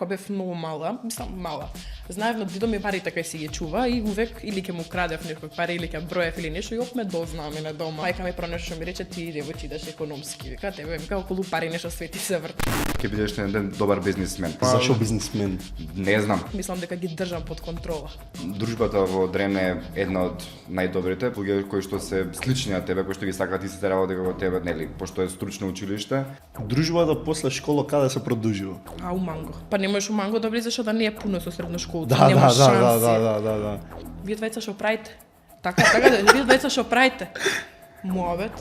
кога бев многу мала, мала. Знаев на дедо ми парите кај си ги чува и увек или ќе му крадев некој пари или ќе броев или нешто и опet ме дознаа на дома. Мајка ми пронешто ми рече ти девојче идеш економски. Вика тебе вика околу пари нешто свети се врти. Ќе бидеш еден добар бизнисмен. Зашо бизнисмен? Не знам. Мислам дека ги држам под контрола. Дружбата во Дрен е една од најдобрите, кои што се слични на тебе, кои што ги сакаат истите работи како тебе, нели, пошто е стручно училиште. Дружбата после школа каде се продолжува? У Манго. Па не можеш у Манго да влезеш да не е пуно со средношколци. Да. Вие двајца што правите? Така, вие двајца што правите? Муавет.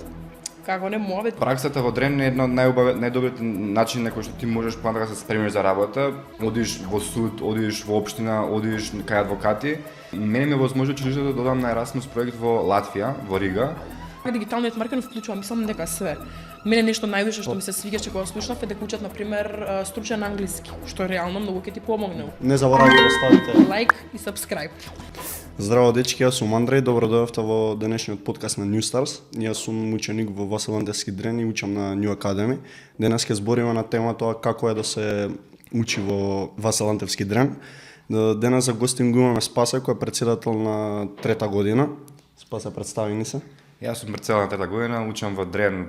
Како не муавет? Праксата во Дрен е една од најдобрите начини на кои што ти можеш понатака да се спремиш за работа. Одиш во суд, одиш во општина, одиш кај адвокати. Мене ми возможи училиштето да додам на Erasmus проект во Латвија, во Рига. Дигиталниот маркетинг вклучува, мислам дека све. Мене нешто највише што ми се свиѓаше кога слушнав е дека учат на пример стручен англиски, што реално многу ќе ти помогне. Не заборавајте да ставите лайк и subscribe. Здраво дечки, јас сум Андреј, добро дојавте во денешниот подкаст на New Stars. Јас сум ученик во Васил Ландевски Дрен и учам на New Academy. Денес ќе збориме на тема тоа како е да се учи во Васил Ландевски Дрен. Денес за гостин го имаме Спасе, кој е претседател на трета година. Спасе, представи ни се. Јас сум претседател на трета година, учам во Дрен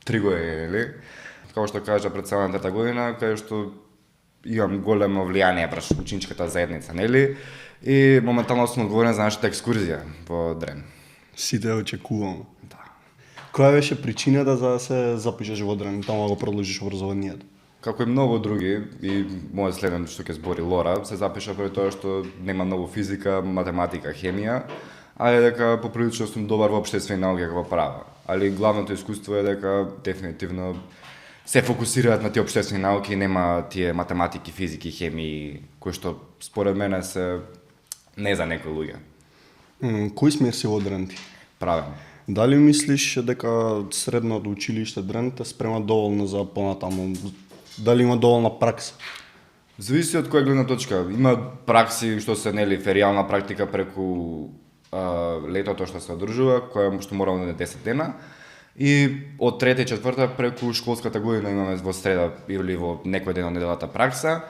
3 години, нели? Како што кажа претседател на трета година, кај што имам големо влијание врз ученичката заедница, нели? И моментално сум одговорен за нашата екскурзија во Дрен. Сите очекуваме. Да. Која беше причината за да се запишеш во Дрен, таму да го продолжиш образованието? Како и многу други, и мојот следен што ќе збори Лора, се запиша поради тоа што нема многу физика, математика, хемија, али дека поприлично сум добар во општествени науки како право. Али главното искуство е дека дефинитивно се фокусираат на тие општествени науки, нема тие математики, физики, хемии, кои што според мене се не за некои луѓе. Кој смер си во Дрен ти? Правен. Дали мислиш дека средното училиште Дрен те спрема доволно за понатаму? Дали има доволна пракса? Зависи од која гледна точка. Има пракси што се нели феријална практика преку летото што се одржува, која што мора да е 10 дена. И од трета и четврта преку школската година имаме во среда или во некој ден од неделата пракса,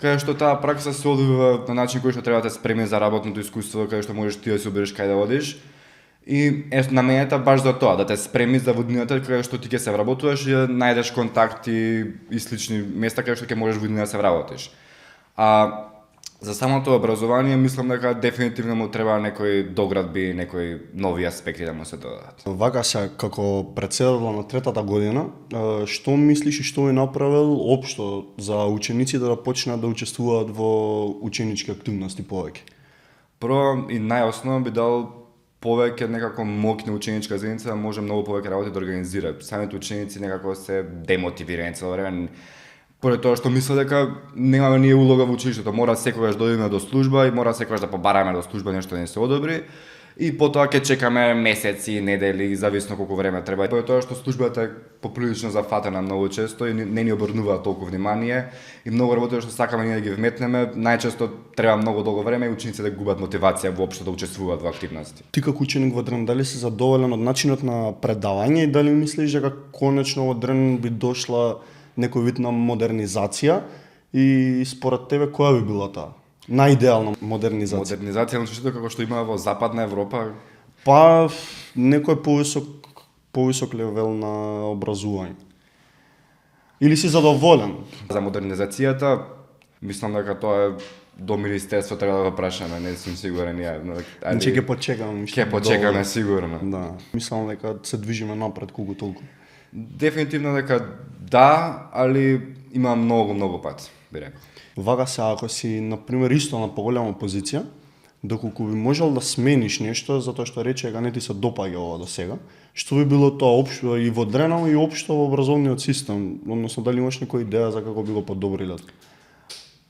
кај што таа пракса се одвива на начин кој што треба да те спреми за работното искуство, кај што можеш ти да си обереш кај да одиш. И наменета баш за тоа, да те спреми за воднината кај што ти ќе се вработуваш и да најдеш контакти и слични места кај што ќе можеш воднина да се вработиш. А за самото образование мислам дека дефинитивно му треба некои доградби, некои нови аспекти да му се додадат. Вака се како претседател на третата година, што мислиш и што е направил општо за учениците да почнат да учествуваат во ученички активности повеќе? Прво и најоснова би дал повеќе некако моќна ученичка заедница да може многу повеќе работи да организира. Самите ученици некако се демотивирани цело време. Поради тоа што мислам дека немаме ние улога во училиштето, мора секогаш да одиме до служба и мора секогаш да побараме до служба нешто да не се одобри. И потоа ќе чекаме месеци, недели, зависно колку време треба. Поради тоа што службата е поприлично зафатена многу често и не ни обрнува толку внимание и многу работи што сакаме ние да ги вметнеме, најчесто треба многу долго време и учениците да губат мотивација воопшто да учествуваат во активности. Ти како ученик во Дрен, дали си задоволен од начинот на предавање и дали мислиш дека конечно во Дрен би дошла некој вид на модернизација и според тебе која би била таа? Најидеална модернизација. Модернизација на сушето како што има во Западна Европа. Па некој повисок левел на образување. Или си задоволен? За модернизацијата мислам дека тоа е до министерство треба да го прашаме, не сум сигурен ја. Ќе ќе почекаме. Ќе почекаме сигурно. Да. Мислам дека се движиме напред колку толку. Дефинитивно дека да, али има многу пат, би рекол. Вака се, ако си, например, исто на поголема позиција, доколку би можел да смениш нешто, затоа што рече дека не ти се допаѓа ова до сега, што би било тоа општо и во Дренам и општо во образовниот систем, односно дали имаш некоја идеја за како би го подобриле?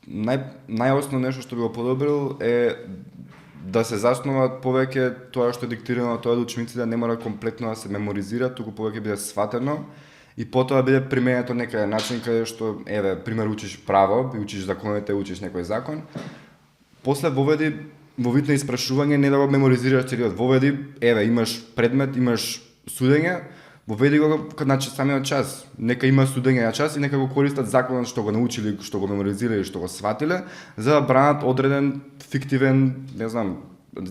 Најосновно нешто што би го подобрил е да се заснуваат повеќе тоа што е диктирано, тоа да учениците не мора комплетно да се меморизираат, туку повеќе биде сватено и потоа биде применето некај начин каде што еве пример учиш право, и учиш законите, учиш некој закон. После воведи во вид на испрашување не да го меморизираш целиот, воведи еве имаш предмет, имаш судење, Воведи го значи самиот час. Нека има студење на час и нека го користат законот што го научили, што го меморизирали, што го сватиле, за да бранат одреден фиктивен, не знам,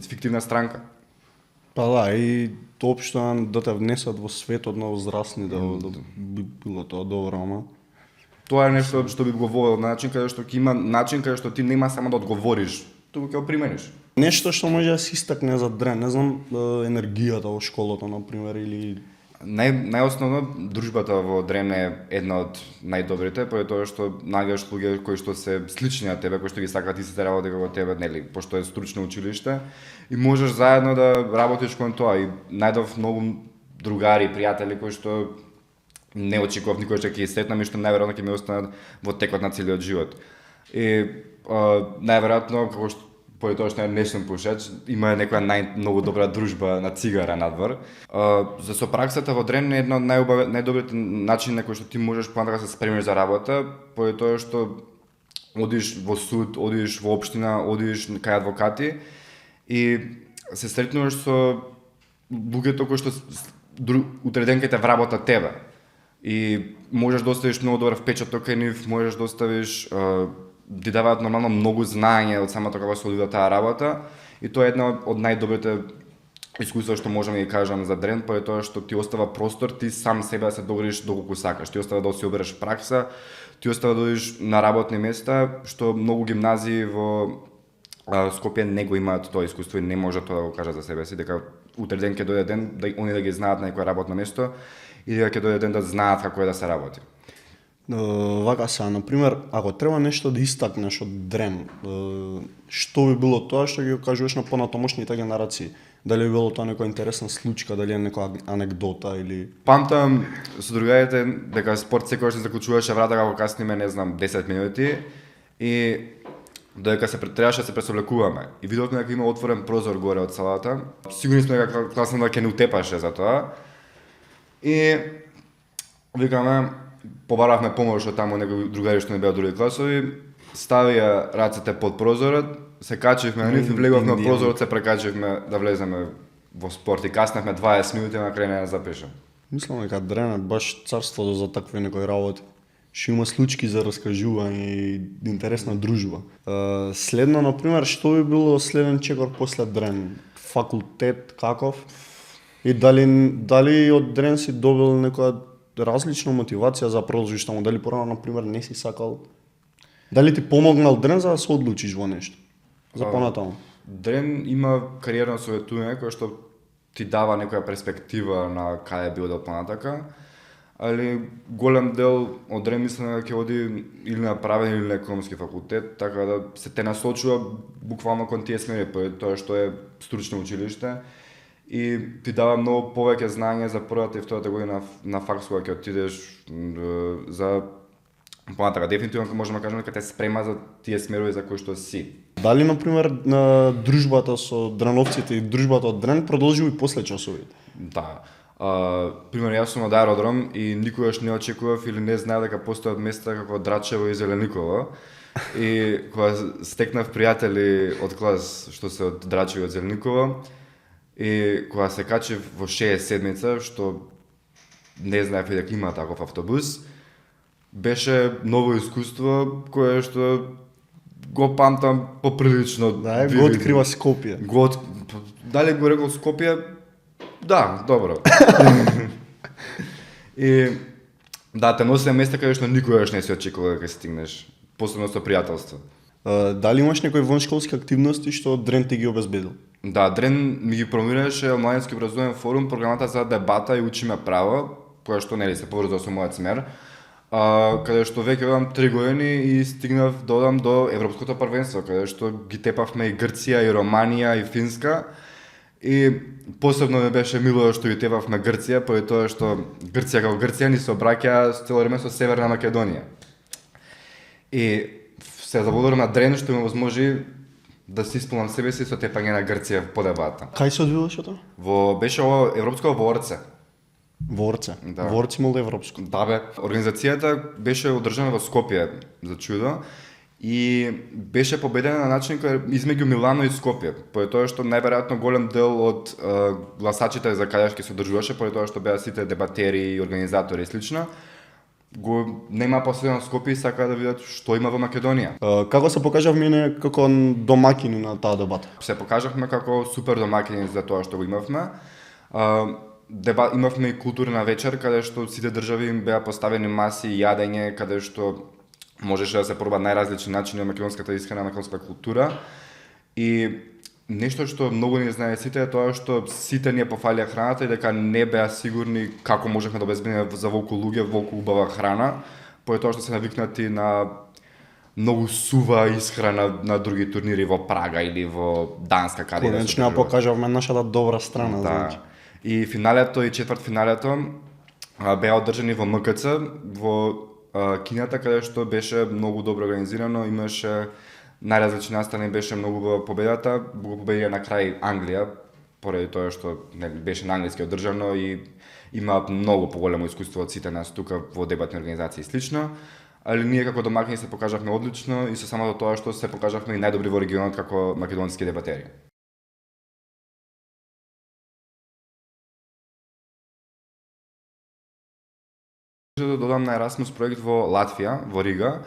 фиктивна странка. Па да, и општо да те внесат во светот на возрастни, да би било тоа добро, ама Тоа е нешто што би го волел, начин каде што ќе има начин каде што ти нема само да одговориш, туку ќе го примениш. нешто што може да се истакне за дрен, не знам, енергијата во школата на пример или Најосновно, дружбата во Дрен е една од најдобрите, поради тоа што наѓаш луѓе кои што се слични на тебе, кои што ги сакаат истите работи како тебе, нели, пошто е стручно училиште, и можеш заедно да работиш кон тоа. И најдов многу другари, пријатели кои што не очекував никој што ќе ги сретнам и што најверојатно ќе ми останат во текот на целиот живот. И најверојатно, како што поради тоа што не сум пушач, има некоја многу добра дружба на цигара надвор. За со праксата во Дрен е едно од најдобрите начини на кои што ти можеш понатака да се спремиш за работа, поради тоа што одиш во суд, одиш во општина, одиш кај адвокати и се сретнуваш со луѓето кои што утре ден ќе те вработат тебе. И можеш да оставиш многу добар впечаток кај нив, можеш да оставиш ти даваат нормално многу знаење од самото како се одвива таа работа и тоа е една од најдобрите искуства што можам да ги кажам за Дрен, поради тоа што ти остава простор ти сам себе да се догрижиш доколку сакаш, ти остава да си обереш пракса, ти остава да одиш на работни места, што многу гимназии во Скопје не го имаат тоа искуство и не може тоа да го кажат за себе си, дека утре ден ќе дојде ден да они да ги знаат на некое работно место и дека ќе дојде ден да знаат како е да се работи. Вака сега, например, ако треба нешто да истакнеш од Дрен, што би било тоа што ги кажуваш на понатомошните генерации? Дали би било тоа некоја интересна случка, дали е некоја анекдота или Памтам со другарите дека спорт секогаш се заклучуваше врата како касниме, не знам, 10 минути и додека се требаше да се пресоблекуваме. И видовме дека има отворен прозор горе од салата. Сигурни сме дека класната ќе не утепаше за тоа. И викаме, побаравме помош од таму некои другари што не беа други класови, ставија рацете под прозорот, се качивме на нив и влеговме од прозорот, се прекачивме да влеземе во спорт и каснавме 20 минути на крај не запишам. мислам дека Дрен е баш царството за такви некои работи. Што има случки за раскажување и интересна дружба. Следно, например, што би било следен чекор после Дрен? Факултет, каков? И дали од Дрен си добил некоја различна мотивација за продолжиш таму? Дали порано, например, не си сакал? Дали ти помогнал Дрен за да се одлучиш во нешто? За понатаму? Дрен има кариерно советување кое што ти дава некоја перспектива на каде би одел понатака, али голем дел од Дрен мислам дека ќе оди или на правен или на економски факултет, така да се те насочува буквално кон тие смери, поради тоа што е стручно училиште и ти дава многу повеќе знаење за првата и втората година на факс кога ќе отидеш за понатака. Дефинитивно можеме да кажеме дека те спрема за тие смерови за кои што си. Дали, например, на дружбата со дреновците и дружбата од Дрен продолжи и после часовите? Да. Пример, јас сум од аеродром и никогаш не очекував или не знаев дека постојат места како Драчево и Зелениково. И кога стекнав пријатели од клас што се од Драчево и од Зелениково, и кога се качив во 6 седмица, што не знаев и дека има таков автобус, беше ново искуство кое што го памтам поприлично. Да, го открива Скопје. Дали го рекол Скопје? Да, добро. И да, те носи на места каде што никогаш не си очекувал дека стигнеш, посебно со пријателство. Дали имаш некои воншколски активности што Дрен ти ги обезбедил? Да, Дрен ми ги промираше Младински образовен форум, програмата за дебата и учиме право, која што нели се поврзува со мојот смер. Каде што веќе одам 3 години и стигнав да одам до Европското првенство, каде што ги тепавме и Грција, и Романија, и Финска. И посебно ми беше мило што ги тепавме Грција, поради тоа што Грција како Грција ни се обраќа цело време со Северна Македонија. И се заблагодарам на Дрен што ми возможи да се исполнам себе си со тепање на Грција по дебата. Кај се одвиваше тоа? Беше ово европско во Орце. Во Орце. Да. Во Орце имало европско. Да бе, организацијата беше одржана во Скопје, за чудо, и беше победена на начин кој измеѓу Милано и Скопје, поради тоа што најверојатно голем дел од гласачите за каде ќе се одржуваше, поради тоа што беа сите дебатери, организатори и слично, го нема последно Скопје и сака да видат што има во Македонија. Како се покажавме ние како домакини на таа дебата? Се покажавме како супер домакини за тоа што го имавме. Имавме и културна вечер каде што сите држави им беа поставени маси и јадење, каде што можеше да се проба најразлични начини од македонската исхрана, македонската култура. И нешто што многу не знае сите е тоа што сите ние пофалија храната и дека не беа сигурни како можехме да обезбедиме за волку луѓе, волку убава храна, поради тоа што се навикнати на многу сува исхрана на други турнири во Прага или во Данска, каде да се Конечно, покажавме нашата добра страна, да. значи. И финалето и четвртфиналето беа одржани во МКЦ, во кината, каде што беше многу добро организирано, имаше најразлични настани, беше многу убава победата, го победија на крај Англија, поради тоа што беше на англиски одржано и има многу поголемо искуство од сите нас тука во дебатни организации и слично, али ние како домакини се покажавме одлично и со самото тоа што се покажавме и најдобри во регионот како македонски дебатери. Да додам на Erasmus проект во Латвија, во Рига,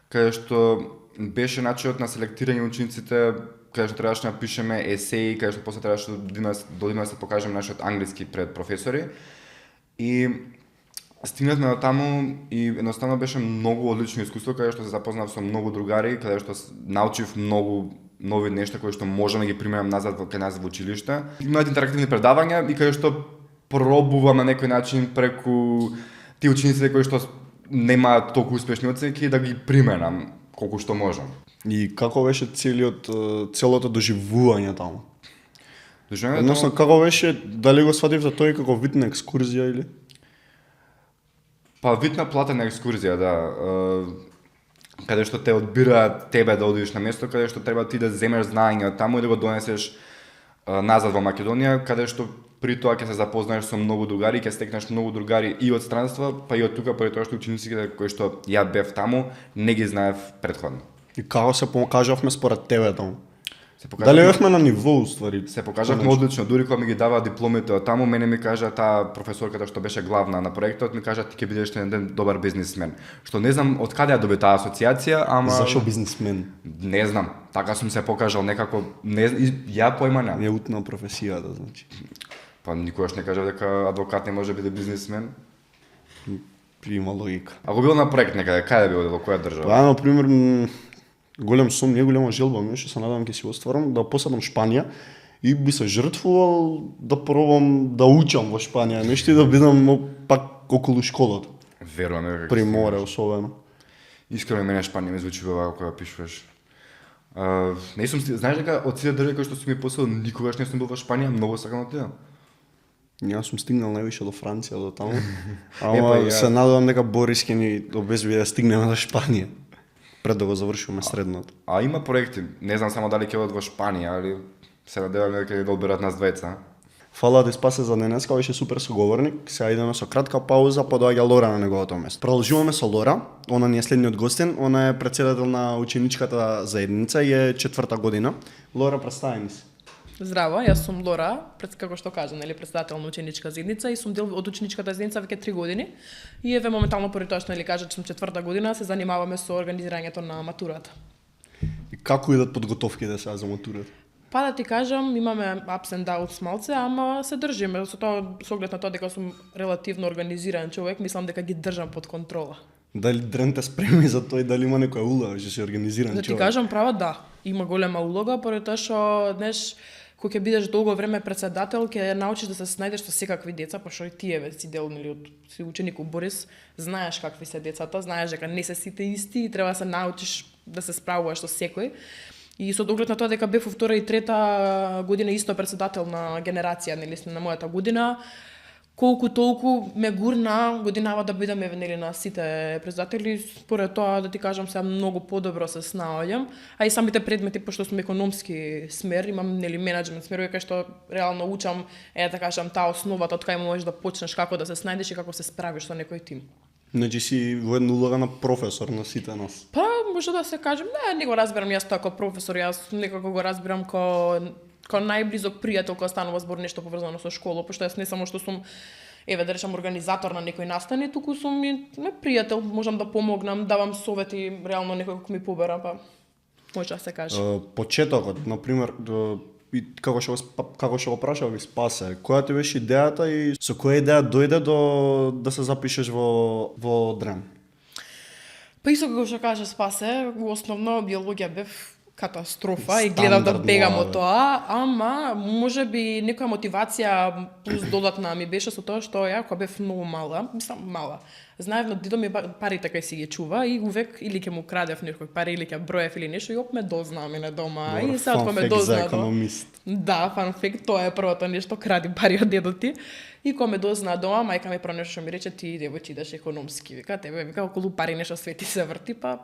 каде што беше начинот на селектирање учениците, каде што требаше да напишеме есеи, каде што после требаше да се покажеме нашиот англиски пред професори. И стигнавме до таму и едноставно беше многу одлично искуство, каде што се запознав со многу другари, каде што научив многу нови нешта кои што можам да ги применам назад кај нас во училиште. Имаат интерактивни предавања и каде што пробувам на некој начин преку тие учениците кои што немаат толку успешни оценки да ги применам колку што можам. И како беше целото доживување таму? Доживувањето... Односно, како беше, дали го свативте тој како вид на екскурзија или? Па вид на платена екскурзија, да. Каде што те одбираат тебе да одиш на место, каде што треба ти да земеш знаење од таму и да го донесеш назад во Македонија, каде што при тоа ќе се запознаеш со многу другари, ќе стекнеш многу другари и од странства, па и од тука, поради тоа што учениците кои што ја бев таму, не ги знаев претходно. И како се покажавме според тебе таму? Дали бевме на ниво уствари? Се покажавме одлично, дури кога ми ги дава дипломите од таму, мене ми кажа таа професорката што беше главна на проектот, ми кажа ти ќе бидеш еден добар бизнисмен. Што не знам од каде ја доби таа асоциација, ама Зашо бизнисмен? Не знам, така сум се покажал некако, ја појма немам. Не утна професијата, значи. Па никогаш не кажав дека адвокат не може да биде бизнисмен. Има логика. Ако бил на проект некаде, каде бил, во која држава? Па, например, голем сум, не голема желба ми, што се надевам ќе си остварам, да поседам Шпанија и би се жртвувал да пробам да учам во Шпанија, нешто и да бидам пак околу школата. Верувам дека При море особено. Искрено мене Шпанија ми звучи вака кога пишуваш. Не сум, знаеш дека од сите држави кои што сум ми посел, никогаш не сум бил во Шпанија, многу сакам да отидам. Јас сум стигнал највише до Франција, до таму. Ама се надевам дека Борис ќе ни обезбеди да стигнеме до Шпанија пред да го завршиме средното. А има проекти, не знам само дали ќе одат во Шпанија, али се надевам дека ќе го одберат нас двајца. Фала да спасе за денеска, беше супер соговорник. Сега идеме со кратка пауза, па доаѓа Лора на неговото место. Продолжуваме со Лора, она ни е следниот гостин, она е претседател на ученичката заедница и е 4-та година. Лора, представи ни се. Здраво, јас сум Лора, како што кажа, нели, претседател на ученичка заедница и сум дел од ученичката заедница веќе 3 години. И еве моментално поради тоа што нели кажа, че сум 4-та година, се занимаваме со организирањето на матурата. И како идат подготовките сега за матурата? Па да ти кажам, имаме ups and downs малце, ама се држиме, со оглед на тоа дека сум релативно организиран човек, мислам дека ги држам под контрола. Дали дренте спремни за тоа и дали има некоја улога, што си организиран човек? Да ти кажам права, да. Има голема улога, поради тоа што днес кога ќе бидеш долго време председател, ќе научиш да се снајдеш со секакви деца, пошто и ти си дел нели од си ученик у Борис, знаеш какви се децата, знаеш дека не се сите исти и треба да се научиш да се справуваш со секој. И со оглед на тоа дека бев во 2-та и 3-та година исто председател на генерација, нели на мојата година, колку толку ме гурна годинава да бидам нели на сите председатели, според тоа да ти кажам се многу подобро се снаоѓам, а и самите предмети пошто сум економски смер, имам нели менаџмент смер, кај што реално учам да кажам таа основата од кај можеш да почнеш како да се снајдеш и како се справиш со некој тим. Значи си во една улога на професор на сите нас. Па, може да се каже, не го разбирам јас тоа како професор, јас некако го разбирам како најблизок пријател кога станува збор нешто поврзано со школа, пошто јас не само што сум да речам организатор на некој настани, туку сум и пријател, можам да помогнам, давам совети, реално некој кој ми побера, па може да се каже. Почетокот, на пример, и како што го прашав ви спасе, која ти беше идејата и со која идеја дојде да се запишеш во Дрен? Па исто како што каже Спасе, основно биологија бев катастрофа и гледав да бегам од тоа, ама може би некоја мотивација плюс додатна ми беше со тоа што ја кога бев многу мала, знаев на дедо ми парите кај си ги чува и увек или ќе му крадев некој пари или ќе броев или нешто и оп ме дознаа мене дома. И сега кога ме дознаа економист. Да, фан факт, тоа е првото нешто, кради пари од дедо ти. И кога ме дознаа дома, мајка ми пронешо ми рече ти девојче идеш економски, вика тебе околу пари нешто свети се врти, па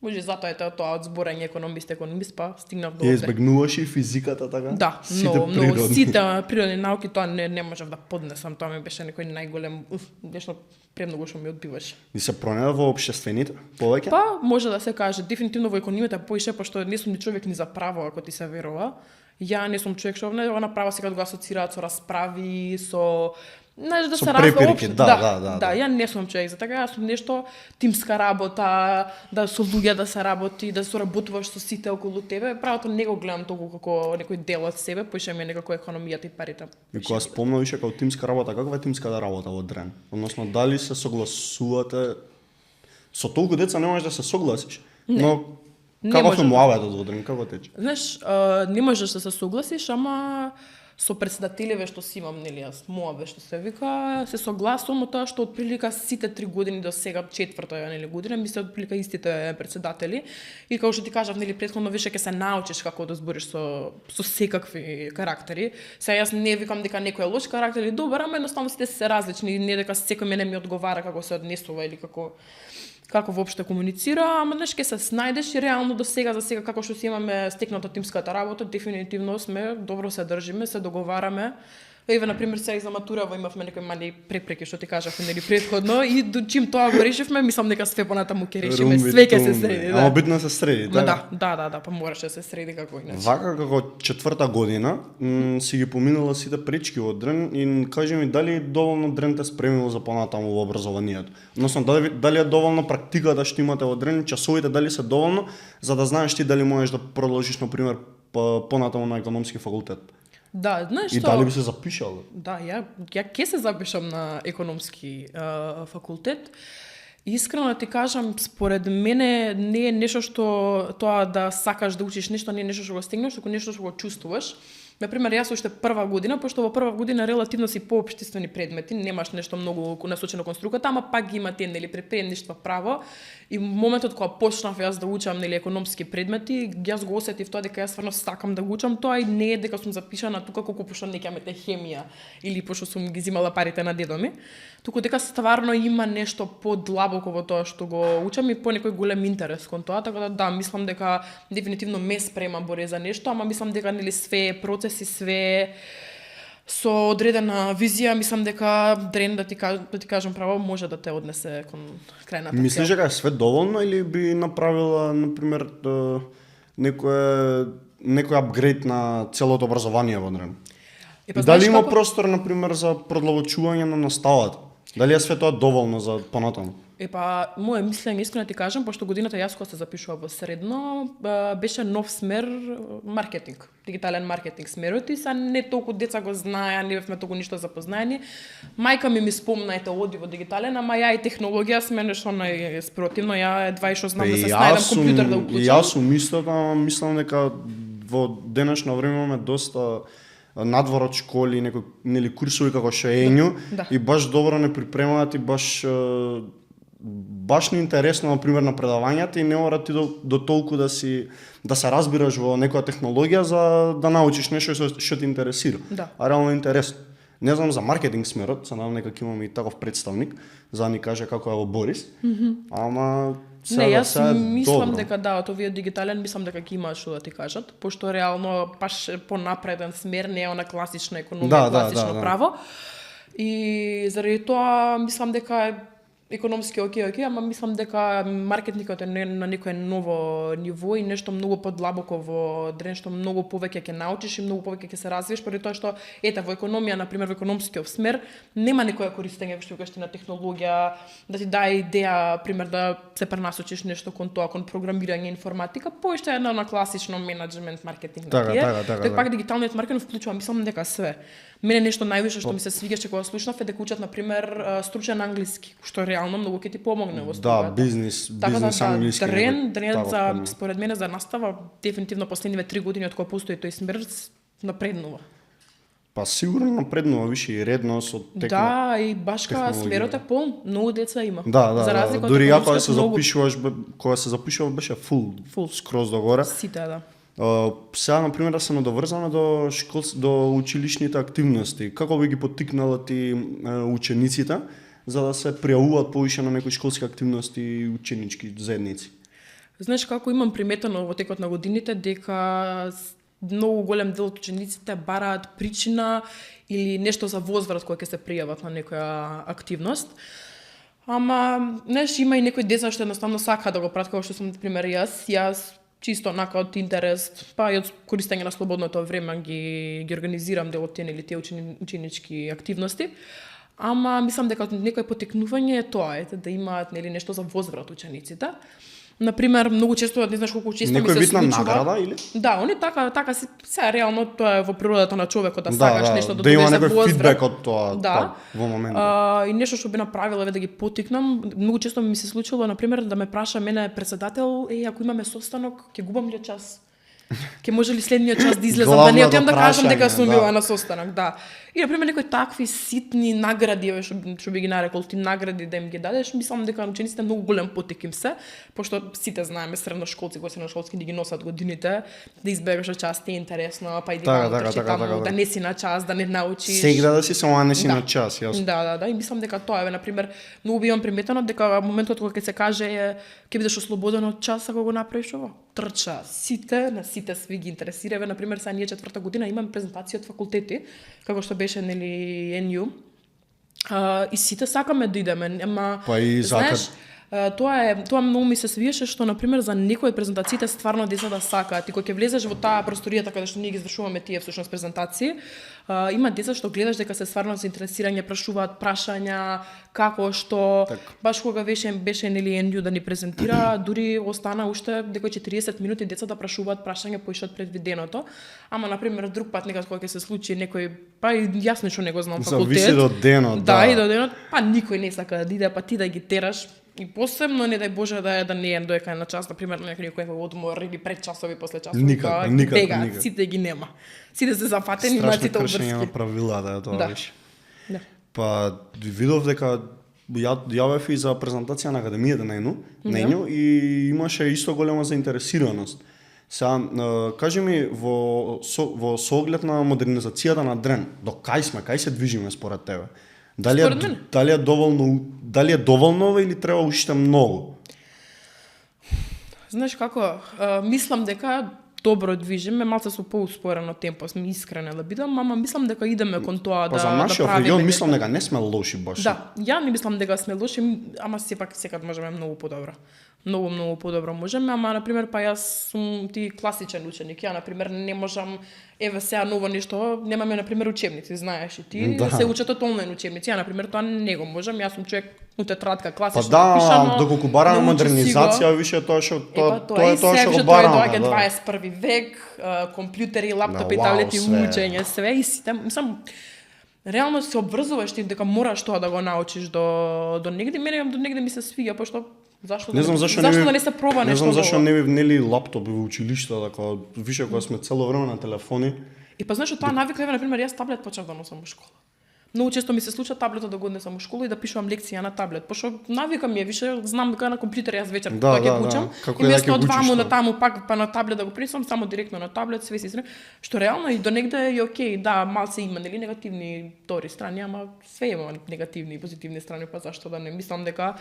може затоа е тоа од зборање економист, па стигнав до овде. Ја избегнуваш и физиката така? Да, многу сите природни науки тоа не можев да поднесам, тоа ми беше некој најголем нешто премногу што ми одбиваше. И се пронеда во општествените повеќе? Па може да се каже, дефинитивно во економијата поише, пошто не сум ни човек ни за право ако ти се верува. Ја не сум човек што го направа сега да го асоцираат со расправи, со да се препирки, да. Ја не сум човек за така, јас сум нешто тимска работа, да со луѓе да се работи, да соработуваш со сите околу тебе. Правото не го гледам толку како некој дел од себе, поише ми е некако економијата и парите. И кога спомнаваше како тимска работа, каква е тимската работа во Дрен? Односно, дали се согласувате со толку деца не можеш да се согласиш, но како е муабетот во Дрен, како тече? Знаеш, не можеш да се согласиш, ама со председателиве што си имам, нели јас, муабе што се вика, се согласувам од тоа што отприлика сите 3 години до сега, 4-та година, ми се отприлика истите председатели. И како што ти кажав, нели претходно више ќе се научиш како да збориш со секакви карактери. Сега јас не викам дека некој е лош карактер или добар, ама едноставно сите се различни, не дека секој мене ми одговара како се однесува или како воопшто комуницира, ама знаеш ќе се снајдеш и реално до сега, за сега како што си имаме стекната тимската работа, дефинитивно сме добро се држиме, се договараме. Еве на пример сега за матурава имавме некои мали препреки што ти кажав нели претходно и чим тоа го решивме, мислам дека све понатаму ќе решиме, све ќе се среди, да. Ама битно се среди, да. Да, па мораше да се среди како иначе. Вака како 4-та година си ги поминала сите пречки од Дрен и кажи ми дали доволно Дрен те спремило за понатаму во образованието. Односно дали е доволно практиката што имате во Дрен, часовите дали се доволно за да знаеш ти дали можеш да продолжиш на пример понатаму на економски факултет. Да, знаеш што? И дали би се запишал? Да, ја ќе се запишам на економски факултет. Искрено ти кажам, според мене не е нешто што тоа да сакаш да учиш нешто, не е нешто што го стигнеш, туку нешто што го чувствуваш. Например, јас уште прва година, пошто во прва година релативно си поопштествени предмети, немаш нешто многу насочено кон струката, ама пак ги има тие нели предприемништва право. И моментот кога почнав јас да учам нели економски предмети, јас го осетив тоа дека јас стварно сакам да го учам тоа и не е дека сум запишана тука колку пошто не ќе мете хемија или пошто сум ги зимала парите на дедо ми, туку дека стварно има нешто подлабоко во тоа што го учам и по некој голем интерес кон тоа, така да мислам дека дефинитивно ме спрема боре за нешто, ама мислам дека нели све процеси, све со одредена визија, мислам дека Дрен да ти кажам право може да те однесе кон крајната цел. Мислиш дека е све доволно или би направила на пример некој апгрейд на целото образование во Дрен? Дали има простор на пример за продлабочување на наставата? Дали е све тоа доволно за понатаму? Моје мислење, искрено ти кажам, пошто годината јас кога се запишував во средно, беше нов смер маркетинг, дигитален маркетинг смерот и са не толку деца го знаеа, не бевме толку ништо запознаени. Мајка ми спомна ете оди во дигитален, ама ја и технологија сме нешто најспротивно, ја едва и што знам да се снајдам компјутер да уклучам. Јас сум исто, ама мислам дека во денешно време имаме доста надвор од школи, нели курсови како што е ЕњУ, и баш добро не припремаат и баш не интересно на пример на предавањата и не мора ти до толку да се разбираш во некоја технологија за да научиш нешто што те интересира. А реално е интересно. Не знам за маркетинг смерот, се надам дека ќе имаме и таков представник за да ни каже како е во Борис. Ама не, јас мислам дека од овие дигитален мислам дека ќе имаат што да ти кажат, пошто реално баш понапреден смер не е она класична економија, класично право. И заради тоа мислам дека економски окей, ама мислам дека маркетингот е на некое ново ниво и нешто многу подлабоко во нешто многу повеќе ќе научиш и многу повеќе ќе се развиеш, поради тоа што во економија, на пример во економскиот смер, нема некое користење што кажеш на технологија, да ти даде идеја, пример да се пренасочиш нешто кон тоа, кон програмирање, информатика, поиште на класично менаџмент, маркетинг на тие. Пак дигиталниот маркетинг вклучува, мислам дека све. Мене нешто највише што ми се свиѓаше кога слушнав е дека учат на пример стручен англиски, што реално многу ќе ти помогне во студијата. Да, бизнис англиски. Трен за според мене за настава дефинитивно последниве 3 години од кога постои тој смер напреднува. Па сигурно напреднува више и редно со текно. Да, и башка смерот е полн, многу деца има. Да, за разлика дури ја кога се запишуваш, кога се запишував беше фул скроз догоре. Сите, да. Сега, например, да се надоврзаме до училишните активности. Како би ги поттикнала ти учениците за да се пријавуваат повише на некои школски активности и ученички заедници? Знаеш како имам приметено во текот на годините дека многу голем дел од учениците бараат причина или нешто за возврат кога ќе се пријават на некоја активност. Ама, знаеш, има и некои деца што едноставно сака да го прават, како што сум, например, јас чисто онака од интерес, па и од користење на слободното време ги организирам дел од тие или тие ученички активности. Ама мислам дека некој потекнување е тоа, да имаат нели нешто за возврат учениците. Например, многу често, не знаеш колку често ми се случува. Некој вид на награда или? Да, они така се реално тоа е во природата на човекот да сакаш нешто да добиеш за возврат. Да има некој фидбек од тоа да. Во моментот. И нешто што би направила да ги потикнам, многу често ми се случило на пример да ме праша мене председател, ако имаме состанок, ќе губам ли час? Ке може ли следниот час да излезам, да не отидам да кажам дека сум била на состанок, да. И на пример некои такви ситни награди, што би ги нарекол ти награди да им ги дадеш, мислам дека учениците многу голем потик им се, пошто сите знаеме средношколци кои се на школски да ги носат годините, да избегаш час ти е интересно, па иди да не си на час, да не научиш. Сегда да си само не си на час, јасно. Да, и мислам дека тоа е, на пример, многу би имам приметено дека моментот кога ќе се каже ќе бидеш ослободен од час ако го направиш ово. Трча сите сви ги интересира. На пример, сега ние 4-та година имам презентација од факултети, како што беше нели NU. И сите сакаме да идеме, ама па и знаеш, тоа многу ми се свиеше што на пример за некои од презентациите стварно децата сакаат и кога ќе влезеш во таа просторијата каде што ние ги извршуваме тие всушност презентации, има деца што гледаш дека се стварно заинтересирање, прашуваат прашања, како што баш кога беше нели NU да ни презентира, дури остана уште дека 40 минути деца да прашуваат прашања поише од предвиденото, ама на пример друг пат некад кога ќе се случи некој, па и јас ништо не го знам факултет. Зависи до денот, да. И до денот, па никој не сака да иде, па ти да ги тераш. И посебно не дај Боже да не е доека на час, на пример на некој одмор или пред часови, после часови, никако. Сите ги нема. Сите се зафатени на сите обврски. Страшно кршење на правила да тоа да. виш. Да. Па видов дека јавев и за презентација на академијата на ЕНУ и имаше исто голема заинтересираност. Сега, кажи ми, во соглед на модернизацијата на Дрен, до кај сме, кај се движиме според тебе? Дали е доволно или треба уште многу? Знаеш како, мислам дека добро движиме, малце со поуспорено темпо, сме искрени да бидам, ама мислам дека идеме кон тоа да правиме. За нашиот регион мислам дека не сме лоши баш. Да, ја не мислам дека сме лоши, ама сепак секад можеме многу подобро. Многу подобро можеме, ама на пример па јас сум ти класичен ученик. Ја на пример не можам сега ново нешто, немаме на пример учебници, знаеш и ти, се учат од онлайн учебници. Ја на пример тоа не го можам. Јас сум човек у тетрадка класично пишано. Доколку бараме модернизација, више тоа што тоа што го бараме. Тоа е 21 век, компјутери, лаптопи, таблети, учење, све и сите, мислам реално се обврзуваш ти дека мораш тоа да го научиш до негде. Мене до негде ми се свиѓа, пошто зашто да не се проба нешто? Не знам зашто не би внели лаптоп во училиште, дека више кога сме цело време на телефони. И па знаеш, таа навика, на пример, јас таблет почнав да носам во школа. Многу често ми се случува таблетот да го однесам во школа и да пишувам лекција на таблет, пошто навика ми е више, знам дека на компјутер јас вечер тоа ќе учам. И место од ваму на таму пак па на таблет да го пренесам, само директно на таблет, све си што реално и до негде е окей, да, малце има нели негативни тори страни, ама све има негативни и позитивни страни, па зашто да не мислам дека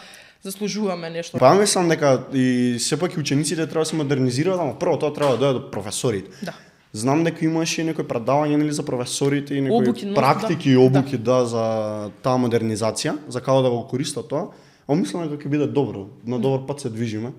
заслужуваме нешто. Па мислам дека и сепак и учениците треба да се модернизираат, ама прво тоа треба да дојде до професорите. Да. Знам дека имаше некои предавања нели за професорите и некои практики и обуки за таа модернизација, за како да го користат тоа. мислам дека ќе биде добро, на добар пат се движиме.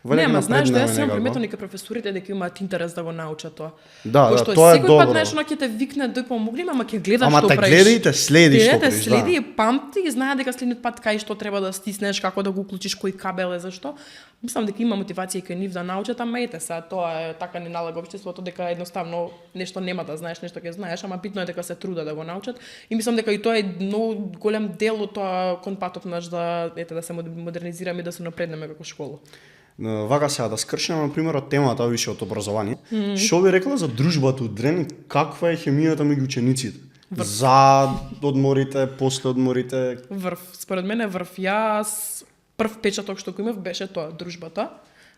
Не, ама знаеш што јас сум некако. приметил дека професорите дека имаат интерес да го научат тоа. Да, Пошто тоа е секој пат добро. нешто ќе те викне дој помогни, ама ќе гледаш Ама што те правиш. гледа и те следи што Те правиш, следи да. и памти и знае дека следниот пат кај што треба да стиснеш, како да го уклучиш, кој кабел е зашто. Мислам дека има мотивација и кај нив да научат, ама ете сега тоа е така ни налага општеството дека едноставно нешто нема да знаеш, нешто ќе знаеш, ама битно е дека се труда да го научат. И мислам дека и тоа е многу голем дел од тоа кон патот наш да да се модернизираме и да се напреднеме како школа. Вака сега да скршнеме на пример од темата више од образование. Што би рекла за дружбата од Дрен, каква е хемијата меѓу учениците? За одморите, после одморите. Врв, според мене врв. Јас прв печаток што го имав беше тоа, дружбата.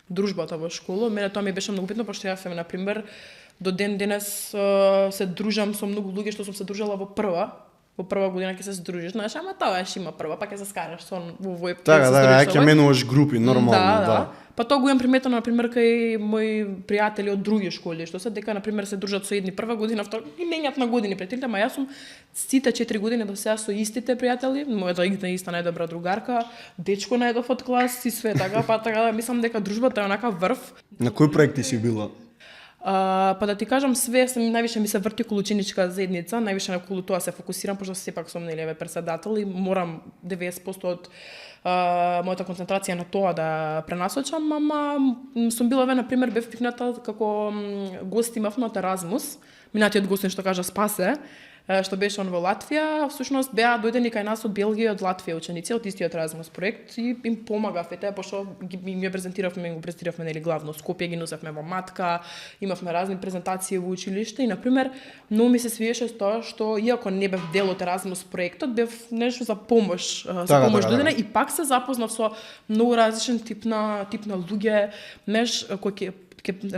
Дружбата во школа. Мене тоа ми беше многу битно, пошто јас на пример до ден денес се дружам со многу луѓе што сум се дружела во прва година ќе се здружиш, знаеш, ама тоа еш има прва, па ќе се скараш со во Така, да, ќе менуваш групи, нормално, да. Па тоа го имам приметено на пример кај мои пријатели од други школи, што се дека на пример се дружат со едни прва година, втора и менјат на години пред трите, ама јас сум сите 4 години до сега со истите пријатели, мојата иста најдобра другарка, дечко најдов од клас и све така, па така мислам дека дружбата е онака врв. На кои проекти си била? Па да ти кажам све, највише ми се врти околу ученичка заедница, највише околу тоа се фокусирам, пошто сепак сум нели председател и морам 90% од мојата концентрација на тоа да пренасочам, ама сум била на пример бев викната како гост имавме од Еразмус, минатиот гостин што кажа Спасе, што беше он во Латвија, всушност беа дојдени кај нас од Белгија и од Латвија ученици од истиот Еразмус проект и им помагав ете пошто ги презентиравме нели главно Скопје, ги носевме во Матка, имавме разни презентации во училиште и на пример многу ми се свиеше тоа што иако не бев дел од Еразмус проектот, бев нешто за помош, дојдена и пак се запознав со многу различен тип на луѓе, кој ќе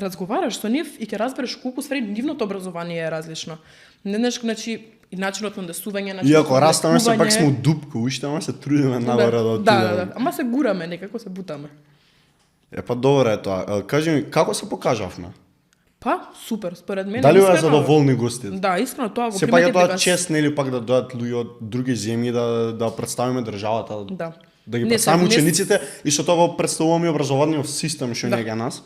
разговараш со нив и ќе разбереш колку ствари нивното образование е различно. Не знаеш, значи, и начинот на десување, начинот иако растаме се пак сме дупка, уште ама се трудиме нагоре да отидеме. Да, ама се гураме, некако се бутаме. Па добро е тоа. Кажи ми, како се покажавме? Па, супер, според мене. Дали е задоволни гостите? Да, искрено тоа го се пак е тоа чест, нели пак да дојдат луѓе од други земји да представиме државата. Да. Да ги представиме учениците и што тоа го представуваме и образовниот систем што не е нас.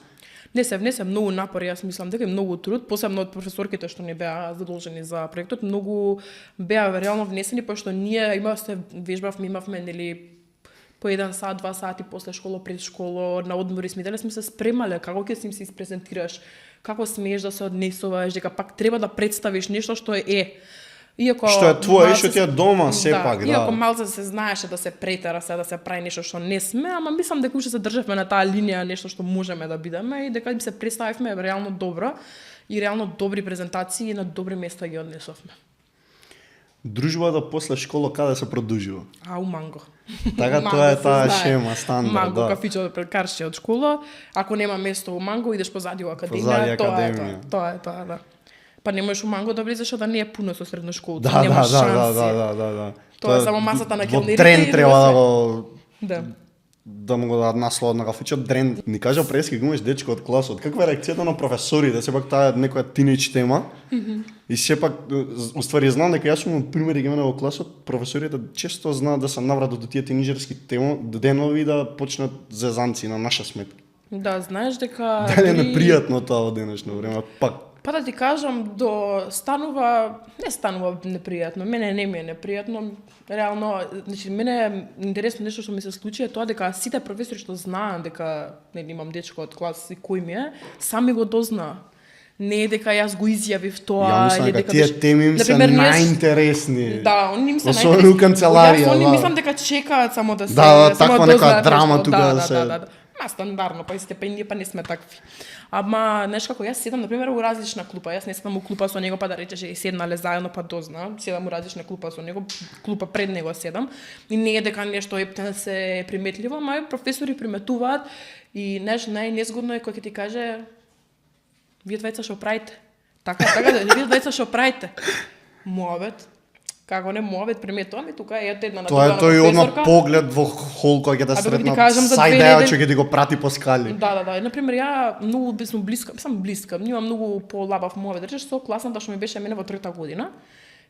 Не се внесе многу напор, јас мислам дека е многу труд, посебно од професорките што не беа задолжени за проектот, многу беа реално внесени, пошто ние имавме нели по 1 сат, 2 сати после школа, пред школа, на одмори сме се спремале како ќе им се испрезентираш, како смееш да се однесуваш, дека пак треба да представиш нешто што е. Иако што е твое, што ти е дома, сепак, да. Иако малце се знаеше да се претера се, да се прави нешто што не сме, ама мислам дека уште се државме на таа линија, нешто што можеме да бидеме и дека им се представивме реално добро и реално добри презентации и на добри места ги однесовме. Дружбата после школа каде се продолжува? У Манго. Така тоа е таа шема, стандард, Манго, да. кафиче пред карши од школа, ако нема место у Манго, идеш позади у академија, позади академија. Тоа е тоа, да. Па не можеш у Манго да влезеш, да не е пуно со средношколци, да, нема шанси. Да. Тоа е само масата на келнерите. Трен треба да го да му го дадат наслов на кафичот Дрен. Ни кажа прески го имаш дечко од класот. Каква е реакцијата на професорите? Сепак таа е некоја тинејдж тема. И сепак уствари знам дека јас сум примери ги мене во класот, професорите често знаат да се навратат до тие тинејџерски денови и да почнат зезанци на наша сметка. Да, знаеш дека дали е непријатно тоа во денешно време, пак. Па да ти кажам, не станува непријатно. Мене не ми е непријатно. Реално, значи мене е интересно нешто што ми се случи е тоа дека сите професори што знаат дека имам дечко од клас и кој ми е, сами го дознаа. Не е дека јас го изјавив тоа или дека тие теми им се најинтересни. Да, они им се најинтересни. Особено у канцеларија. Они мислам дека чекаат само да се таква нека драма тука се. Да, стандардно, па степени, па не сме такви. Ама, знаеш како, јас седам, например, у различна клупа. Јас не седам у клупа со него, па да речеш и седнале заедно, па дозна. Седам у различна клупа со него, клупа пред него седам. И не е дека нешто се приметливо, ама професори приметуваат и најнезгодно е кој ќе ти каже вие двајца што правите. Така, вие двајца што правите. Муавет. Како не муавет приметувам и тука е една на тоа е тој одма поглед во хол кој ќе да сретнат сајдеа ќе ти го прати по скали. Да. Например, ја многу сум блиска, имам многу полабав муавет, речеш со класната што ми беше мене во 3-та година.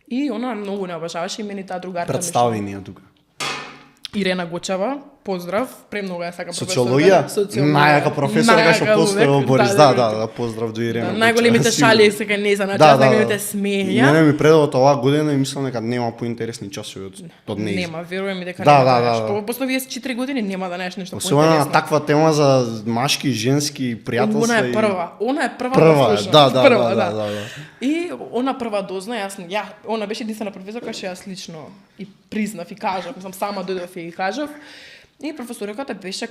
И она многу не обажаваше и мене таа другарка. Представи ни ја тука. Ирена Гочева, поздрав, премногу ја сакам Социологија? Најака професорка што постои во Борис. Да, поздрав до Ирена. Најголемите шали сега не за начас, најголемите смења. Мене ми предавот оваа година и мислам дека нема поинтересни часови од неј. Нема, верувам и дека нема. После овие 4 години нема да најдеш нешто поинтересно. Особено на таква тема за машки и женски пријателства. Она е прва да слушам. Да. И она прва дозна, она беше единствена професорка што јас лично и признав и кажав, мислам сама дојдов и кажав. И професорката беше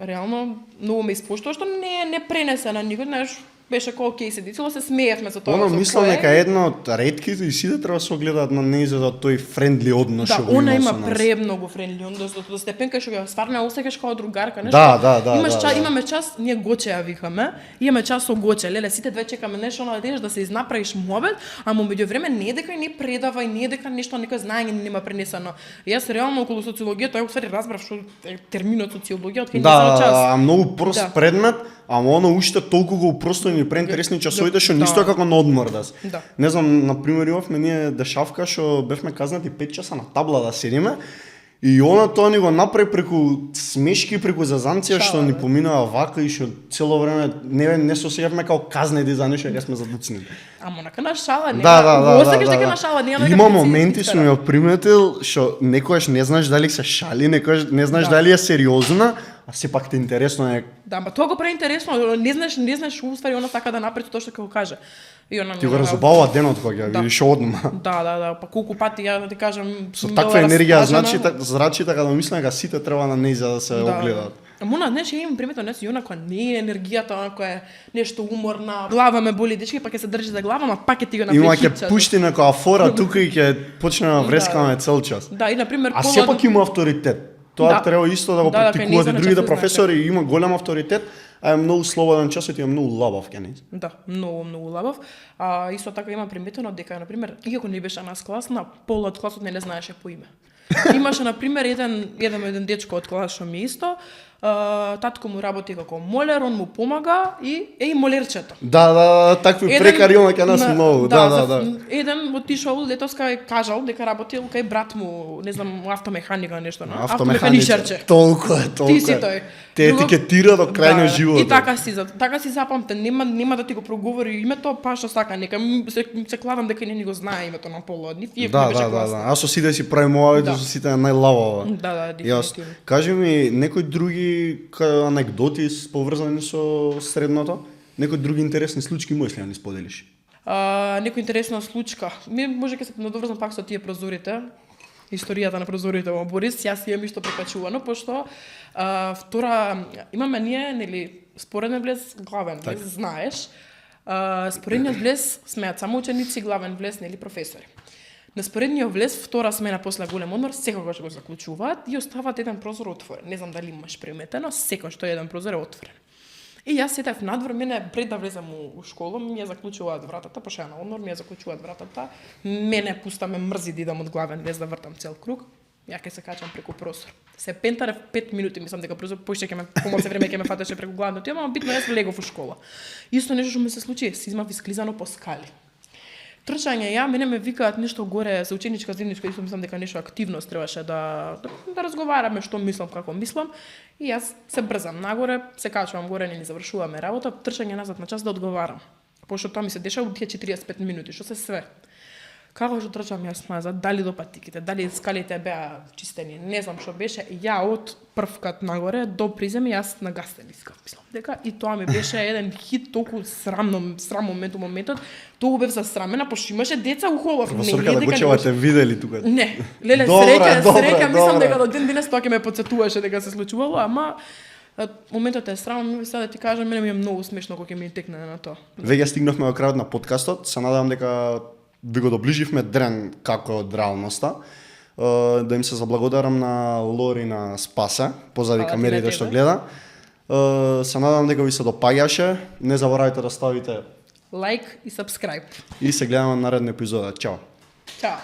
реално многу ме испоштува, што не пренесе на никој, знаеш, беше како окей, седицело се смеевме за тоа. Она мислам дека една од ретките и сите треба се огледаат на неј за тој френдли однос што го има. Да, она има премногу френдли однос до степен кај што ја стварно осеќаш како другарка, нешто. Да. Имаме час, ние Гоче ја викаме, имаме час со Гоче, леле сите две чекаме нешто на да се изнаправиш муабет, ама меѓувреме не е дека не предава и не е дека нешто некој знаење нема пренесено. Јас реално околу социологијата, ја уствари разбрав што е терминот социологија од кај не час. Да, многу прост предмет, ама оно уште толку го упростени преинтересни часовите што нисто како на одмор да се. Не знам, на пример имавме ние дешавка што бевме казнати 5 часа на табла да седиме и она тоа ни го направи преку смешки, преку зазанција што ни поминува вака и што цело време не се осеќавме како казнети за нешто, дека сме задуцнети. Ама онака на шала, не. Да. Осеќаш дека на шала, не. Има моменти сум ја приметил што некогаш не знаеш дали се шали, некогаш не знаеш дали е сериозна, а сепак те интересно е. Да, ама тоа го прави интересно, не знаеш уствари она сака да направи тоа што ќе го каже. И она ти го разубава денот кога ја видиш одма. Да, па колку пати ја да ти кажам со таква енергија зрачи така да мислам дека сите треба на неј за да се огледаат. Ама она, знаеш, имам приметно нешто, онака не е енергијата, онака е нешто уморна. Глава ме боли, дечки, па ќе се држи за глава, ама пак ќе ти го направи хитча. Има ќе пушти некоја фора тука и ќе почне да врескаме цел час. Да, и на пример а сепак има авторитет. Тоа треба исто да го практикуваат и другите професори, има голем авторитет, а е многу слободен часот и е многу лабав ке не. Да, многу лабав. Исто така имам приметено дека на пример, иако не беше нас клас, на пол од класот не знаеше по име. Имаше на пример еден дечко од клас што ми исто, татко му работи како молер, он му помага и молерчето. Да, такви прекари има кај нас многу. Да. Еден отишол летоска и кажал дека работил кај брат му, не знам, автомеханика нешто, на автомеханичарче. Толку е. Ти си тој. Те етикетира до крај на животот. И така си запамтен, нема да ти го проговори името, па што сака, нека се кладам дека не ни го знае името на полот, нив и беше класно. Аз со сите си правим ова, со сите најлавава. Да, дефинитивно. Кажи ми некои други анекдоти поврзани со средното? Некои други интересни случаи можеш ли да ни споделиш? Некоја интересна случка. Може ќе се надоврзам пак со тие прозорите. Историјата на прозорите во Борис, јас имам исто прекачувано, пошто имаме ние, нели, спореден влез, главен влез, знаеш. Споредниот влез смеат само ученици, главен влез, нели, професори. На споредниот влез, втора смена после голем одмор, секогаш го заклучуваат и оставаат еден прозор отворен. Не знам дали имаш приметено, секогаш тој еден прозор е отворен. И јас седев надвор, мене пред да влезам у школа, ми ја заклучуваат вратата, пошто ја на одмор, ми ја заклучуваат вратата. Мене ме мрзи да идам од главен влез да вртам цел круг. Ја ќе се качам преку прозор. Се пентарев 5 минути, мислам дека прозор поише ќе ме помоце време ќе ме фатеше преку главното, ама битно јас легов у школа. Исто нешто што ми се случи, сизмав исклизано по скали. Трчање, мене ме викаат нешто горе за ученичка земничка, исто мислам дека нешто активност требаше да разговараме што мислам, како мислам. И јас се брзам нагоре, се качувам горе, не завршуваме работа, трчање назад на час да одговарам. Пошто тоа ми се деша од тие 45 минути, што се све. Како што трчам јас назад, дали до патиките, дали скалите беа чистени, не знам што беше, ја од првкат нагоре до приземи јас на гастен искав, мислам дека и тоа ми беше еден хит, толку срам моментот, толку бев засрамена, пошто имаше деца у холов. Професорката Гочева те видели тука. Не, леле, среќа, мислам дека до ден денес тоа ќе ме потсетуваше дека се случувало, ама моментот е срамно, сега да ти кажам, мене ми е многу смешно кога ќе ми текне на тоа. Веќе стигнавме до крајот на подкастот, се надевам дека ви го доближивме дрен како од реалноста. Да им се заблагодарам на Лори на Спаса, позади камерите што гледа. Се надевам дека ви се допаѓаше. Не заборавајте да ставите лайк и subscribe. И се гледаме на наредна епизода. Чао. Чао.